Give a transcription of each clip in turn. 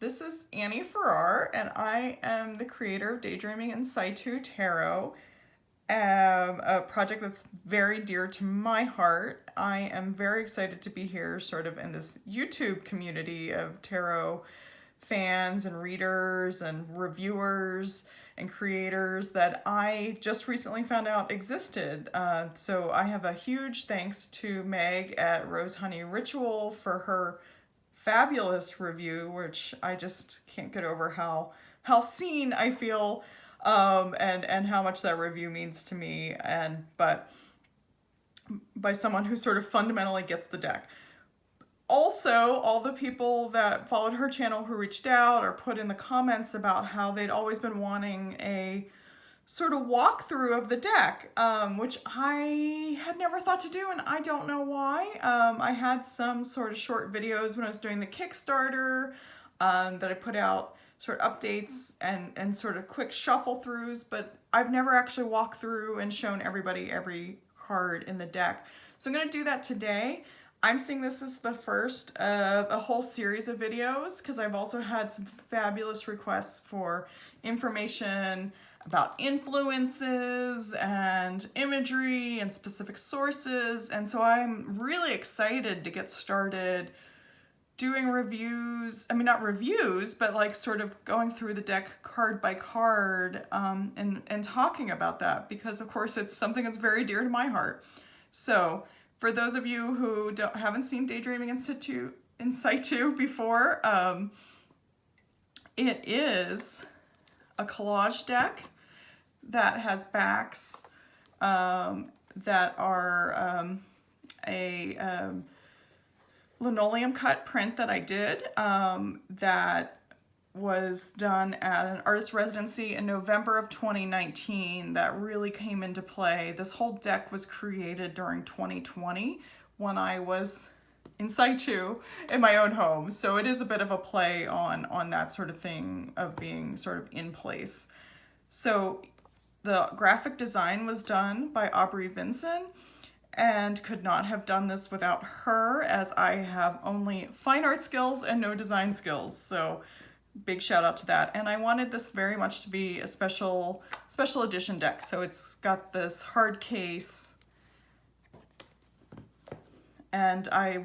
This is Annie Farrar, and I am the creator of Daydreaming In Situ Tarot, a project that's very dear to my heart. I am very excited to be here sort of in this YouTube community of tarot fans and readers and reviewers and creators that I just recently found out existed. So I have a huge thanks to Meg at Rose Honey Ritual for her fabulous review, which I just can't get over how seen I feel, and how much that review means to me, and but by someone who sort of fundamentally gets the deck. Also, all the people that followed her channel who reached out or put in the comments about how they'd always been wanting a sort of walkthrough of the deck, which I had never thought to do, and I don't know why. I had some sort of short videos when I was doing the Kickstarter that I put out, sort of updates and sort of quick shuffle throughs, but I've never actually walked through and shown everybody every card in the deck. So I'm going to do that today. I'm seeing this as the first of a whole series of videos because I've also had some fabulous requests for information about influences and imagery and specific sources, and so I'm really excited to get started doing reviews. I mean, not reviews, but like sort of going through the deck card by card, and talking about that, because of course it's something that's very dear to my heart. So for those of you who haven't seen Daydreaming In Situ before, it is a collage deck that has backs that are a linoleum cut print that I did, that was done at an artist residency in November of 2019 that really came into play. This whole deck was created during 2020 when I was in situ in my own home. So it is a bit of a play on that sort of thing of being sort of in place. So the graphic design was done by Aubrey Vinson, and could not have done this without her, as I have only fine art skills and no design skills. So big shout out to that. And I wanted this very much to be a special edition deck. So it's got this hard case, and I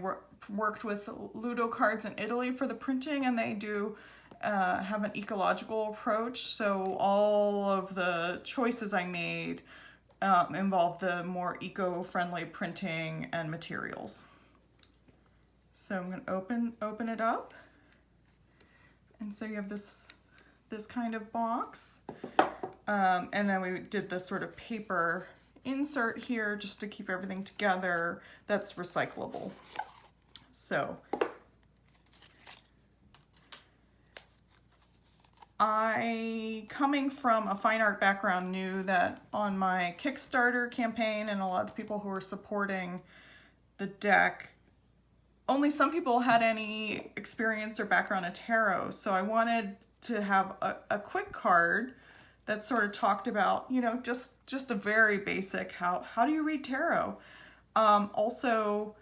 worked with Ludo Cards in Italy for the printing, and they do have an ecological approach. So all of the choices I made involve the more eco-friendly printing and materials. So I'm going to open it up, and so you have this kind of box, and then we did this sort of paper insert here just to keep everything together that's recyclable. So I, coming from a fine art background, knew that on my Kickstarter campaign and a lot of the people who were supporting the deck, only some people had any experience or background in tarot. So I wanted to have a quick card that sort of talked about, you know, just a very basic, how do you read tarot? Also,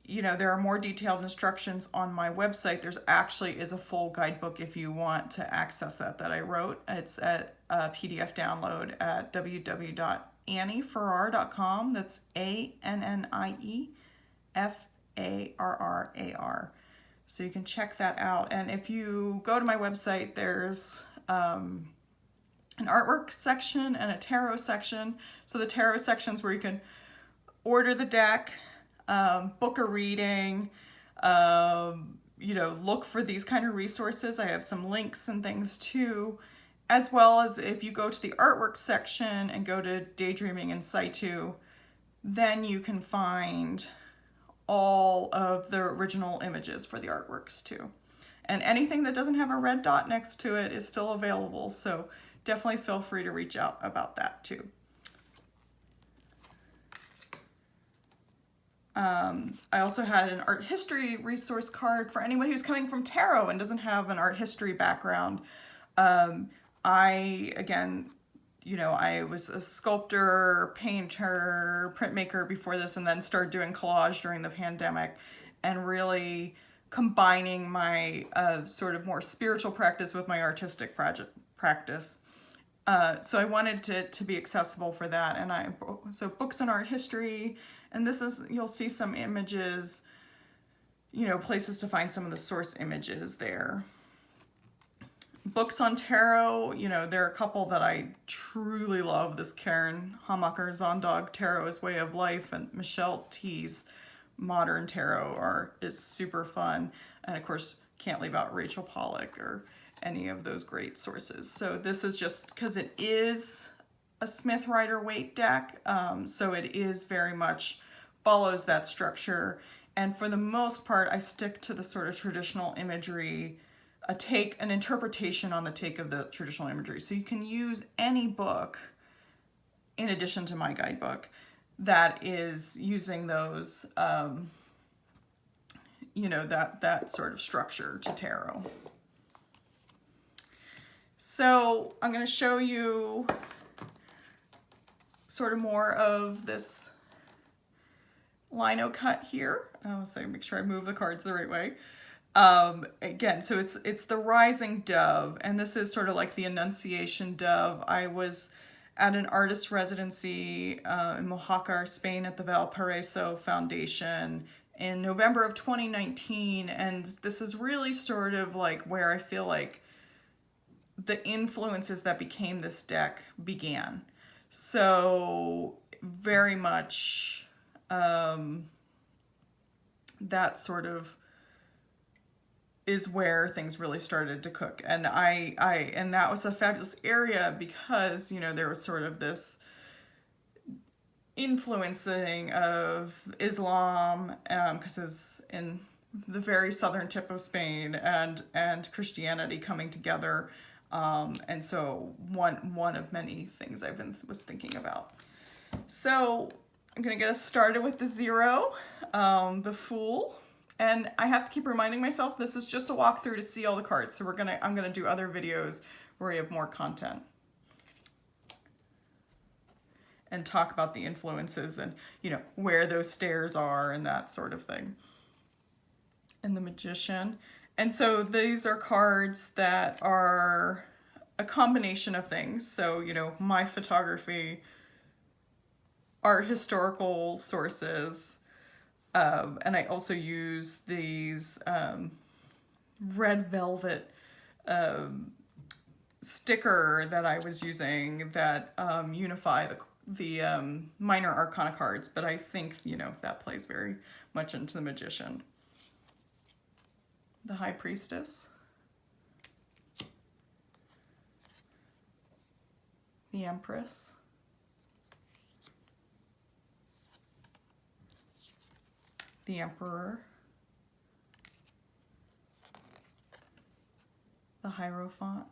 you know, there are more detailed instructions on my website. There's actually is a full guidebook if you want to access that I wrote. It's at a PDF download at www.anniefarrar.com. That's ANNIEFARRAR. So you can check that out. And if you go to my website, there's an artwork section and a tarot section. So the tarot section's where you can order the deck, book a reading, you know, look for these kind of resources. I have some links and things too, as well as if you go to the artwork section and go to Daydreaming In Situ, then you can find all of the original images for the artworks too. And anything that doesn't have a red dot next to it is still available, so definitely feel free to reach out about that too. I also had an art history resource card for anyone who's coming from tarot and doesn't have an art history background. Again, you know, I was a sculptor, painter, printmaker before this, and then started doing collage during the pandemic, and really combining my sort of more spiritual practice with my artistic practice. So I wanted to be accessible for that. And so books on art history, and this is, you'll see some images, you know, places to find some of the source images there. Books on tarot, you know, there are a couple that I truly love. This Karen Hamacher Zondog Tarot is Way of Life, and Michelle T's Modern Tarot is super fun. And of course, can't leave out Rachel Pollack or any of those great sources. So this is just because it is a Smith Rider-Waite deck, so it is very much follows that structure. And for the most part, I stick to the sort of traditional imagery, an interpretation on the take of the traditional imagery. So you can use any book in addition to my guidebook that is using those, you know, that sort of structure to tarot. So I'm going to show you sort of more of this lino cut here. So make sure I move the cards the right way. Again, so it's the rising dove, and this is sort of like the Annunciation dove. I was at an artist residency in Mojácar, Spain at the Valparaiso Foundation in November of 2019, and this is really sort of like where I feel like the influences that became this deck began. So very much that sort of is where things really started to cook. And and that was a fabulous area because, you know, there was sort of this influencing of Islam, because it's in the very southern tip of Spain, and Christianity coming together. And so one of many things was thinking about. So I'm gonna get us started with the zero, the Fool. And I have to keep reminding myself this is just a walkthrough to see all the cards. So I'm gonna do other videos where we have more content and talk about the influences and, you know, where those stairs are and that sort of thing. And the Magician. And so these are cards that are a combination of things. So, you know, my photography, art historical sources, and I also use these red velvet sticker that I was using that unify the minor arcana cards, but I think, you know, that plays very much into the Magician. The High Priestess. The Empress. The Emperor. The Hierophant.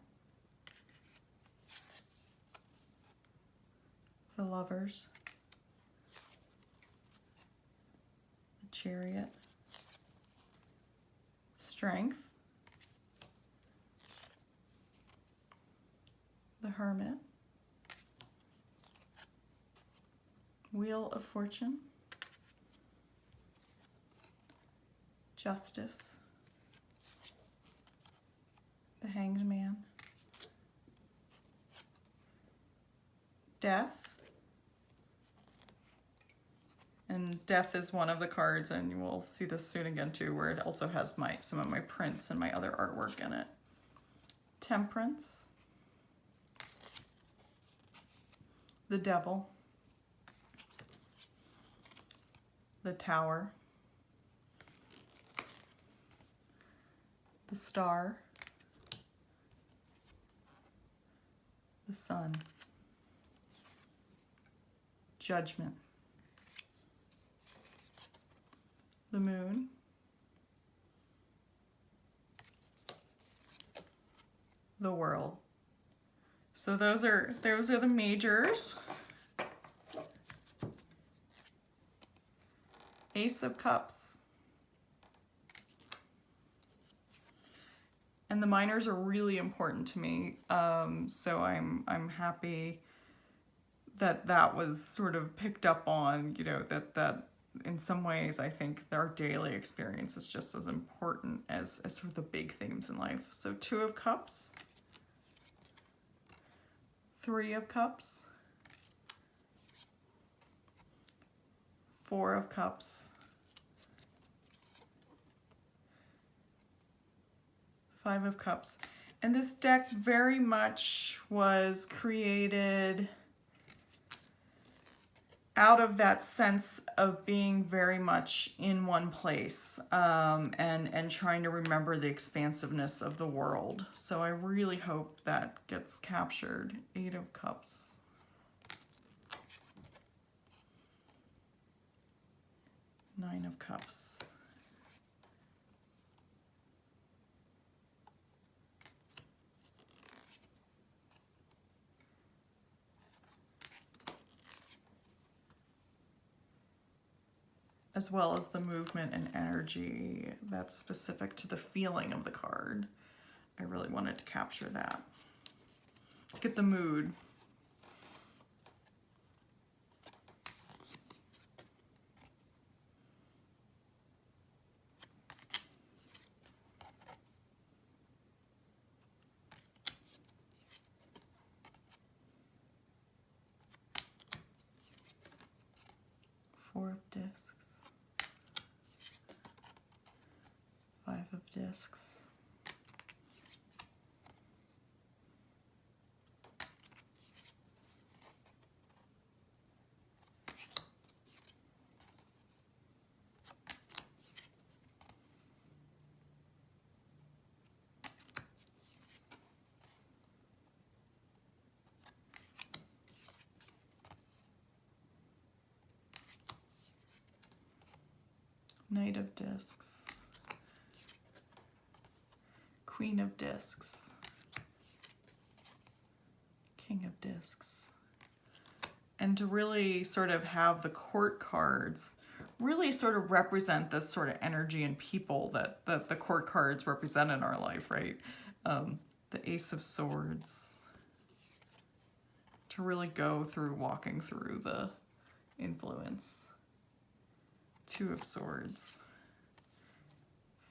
The Lovers. The Chariot. Strength. The Hermit. Wheel of Fortune. Justice. The Hanged Man. Death. And Death is one of the cards, and you will see this soon again too, where it also has some of my prints and my other artwork in it. Temperance. The Devil. The Tower. The Star. The Sun. Judgment. The Moon. The World. So those are the majors. Ace of Cups. And the minors are really important to me. So I'm happy that was sort of picked up on, you know, that in some ways, I think our daily experience is just as important as sort of the big themes in life. So 2 of Cups, 3 of Cups, 4 of Cups, 5 of Cups. And this deck very much was created out of that sense of being very much in one place, and trying to remember the expansiveness of the world. So I really hope that gets captured. 8 of Cups. 9 of Cups. As well as the movement and energy that's specific to the feeling of the card. I really wanted to capture that. Get the mood. Four of discs. 5 of discs. Knight of discs. Queen of discs. King of discs. And to really sort of have the court cards really sort of represent this sort of energy and people that the court cards represent in our life, right? The Ace of Swords. To really go through, walking through the influence. 2 of Swords.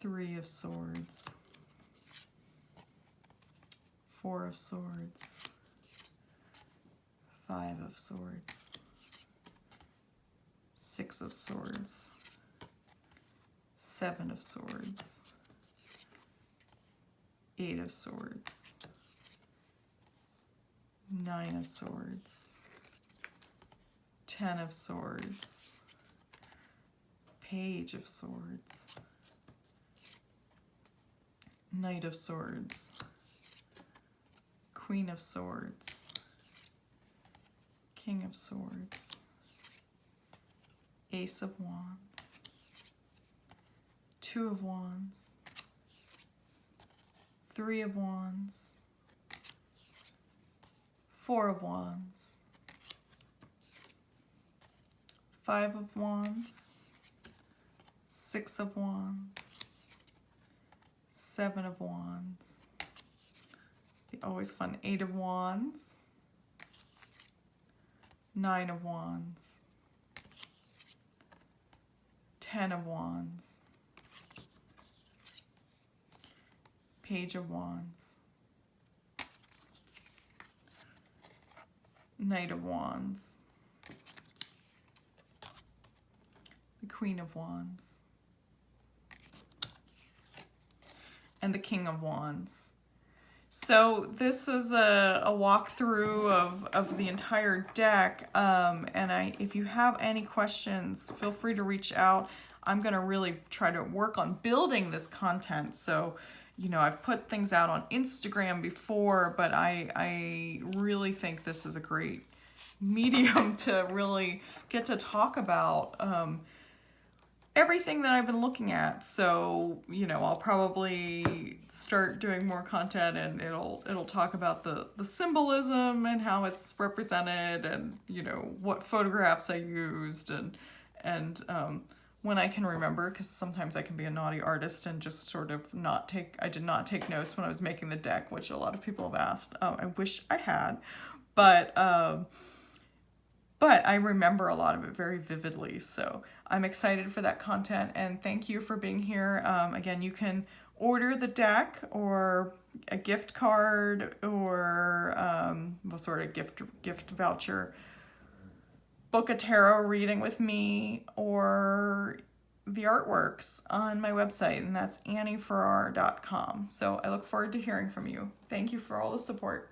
3 of Swords. 4 of Swords. 5 of Swords. 6 of Swords. 7 of Swords. 8 of Swords. 9 of Swords. 10 of Swords. Page of Swords. Knight of Swords. Queen of Swords. King of Swords. Ace of Wands. 2 of Wands. 3 of Wands. 4 of Wands. 5 of Wands. 6 of Wands. 7 of Wands. The always fun 8 of Wands. 9 of Wands. 10 of Wands. Page of Wands. Knight of Wands. The Queen of Wands. And the King of Wands. So this is a walkthrough of the entire deck, and if you have any questions, feel free to reach out. I'm going to really try to work on building this content. So, you know, I've put things out on Instagram before, but I really think this is a great medium to really get to talk about everything that I've been looking at. So, you know, I'll probably start doing more content, and it'll talk about the symbolism and how it's represented, and, you know, what photographs I used, and when I can remember, because sometimes I can be a naughty artist and just sort of I did not take notes when I was making the deck, which a lot of people have asked. I wish I had, but but I remember a lot of it very vividly. So I'm excited for that content, and thank you for being here. Again, you can order the deck or a gift card or what sort of gift voucher, book a tarot reading with me, or the artworks on my website, and that's annieferrar.com. So I look forward to hearing from you. Thank you for all the support.